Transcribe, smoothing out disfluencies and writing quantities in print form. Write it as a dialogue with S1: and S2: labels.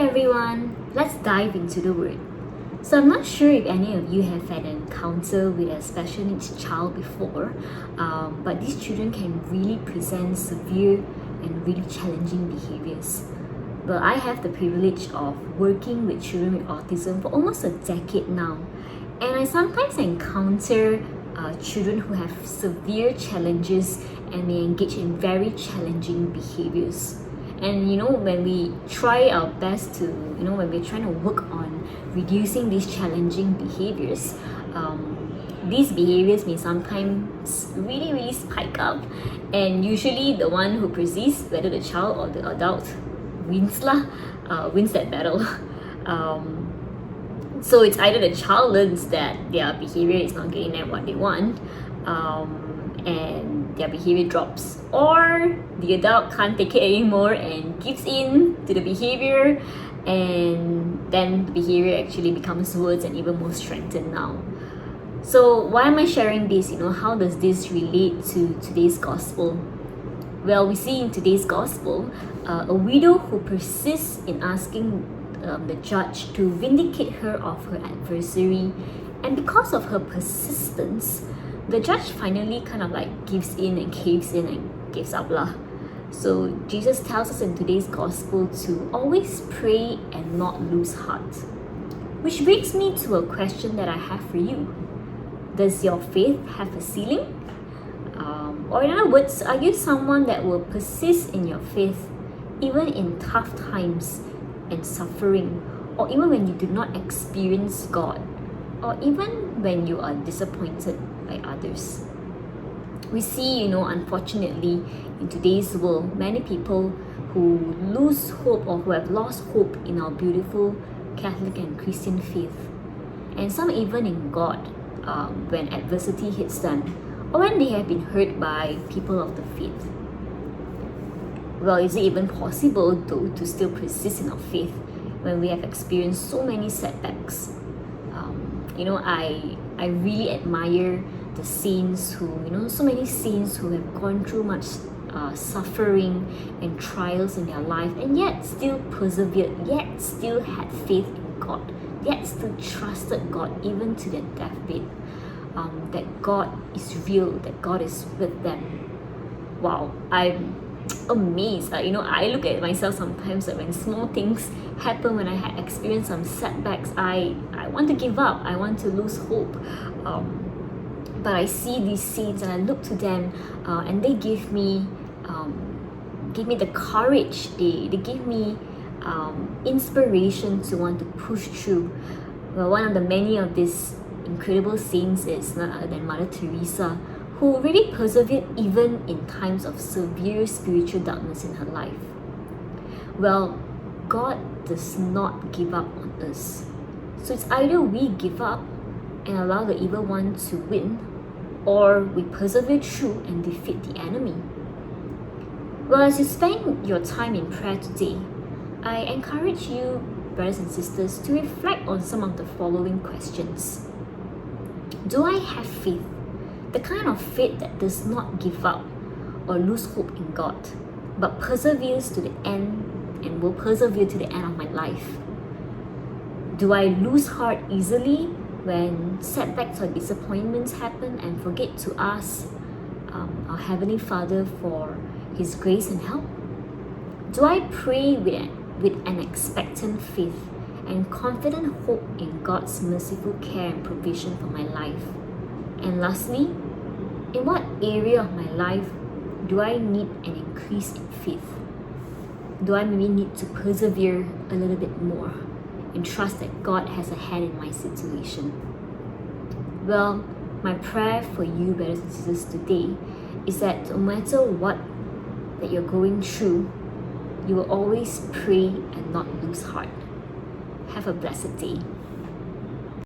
S1: Hi everyone, let's dive into the word. So I'm not sure if any of you have had an encounter with a special needs child before, but these children can really present severe and really challenging behaviors. Well, I have the privilege of working with children with autism for almost a decade now, and I sometimes encounter children who have severe challenges and may engage in very challenging behaviors. And when we try our best to, when we're trying to work on reducing these challenging behaviors, these behaviors may sometimes really spike up, and usually the one who persists, whether the child or the adult, wins that battle. So it's either the child learns that their behavior is not getting them what they want, and their behavior drops, or the adult can't take it anymore and gives in to the behavior, and then the behavior actually becomes worse and even more strengthened now. So why am I sharing this? How does this relate to today's gospel? Well, we see in today's gospel a widow who persists in asking the judge to vindicate her of her adversary, and because of her persistence, the judge finally kind of like gives in and caves in and gives up lah. So Jesus tells us in today's gospel to always pray and not lose heart. Which brings me to a question that I have for you. Does your faith have a ceiling? Or in other words, are you someone that will persist in your faith even in tough times and suffering, or even when you do not experience God, or even when you are disappointed by others? We see, unfortunately, in today's world, many people who lose hope or who have lost hope in our beautiful Catholic and Christian faith, and some even in God, when adversity hits them, or when they have been hurt by people of the faith. Well, is it even possible though to still persist in our faith when we have experienced so many setbacks? I really admire the saints who, so many saints who have gone through much suffering and trials in their life, and yet still persevered, yet still had faith in God, yet still trusted God even to their deathbed. That God is real, that God is with them. Wow, I'm amazed. I look at myself sometimes that when small things happen, when I had experienced some setbacks, I want to give up, I want to lose hope. But I see these saints and I look to them, and they give me the courage, they give me inspiration to want to push through. Well, one of the many of these incredible saints is none other than Mother Teresa, who really persevered even in times of severe spiritual darkness in her life. Well, God does not give up on us. So it's either we give up and allow the evil one to win, or we persevere through and defeat the enemy. Well, as you spend your time in prayer today, I encourage you, brothers and sisters, to reflect on some of the following questions. Do I have faith? The kind of faith that does not give up or lose hope in God, but perseveres to the end and will persevere to the end of my life? Do I lose heart easily when setbacks or disappointments happen and forget to ask our Heavenly Father for His grace and help? Do I pray with an expectant faith and confident hope in God's merciful care and provision for my life? And lastly, in what area of my life do I need an increase in faith? Do I maybe need to persevere a little bit more and trust that God has a hand in my situation? Well, my prayer for you, brothers and sisters, today is that no matter what that you're going through, you will always pray and not lose heart. Have a blessed day.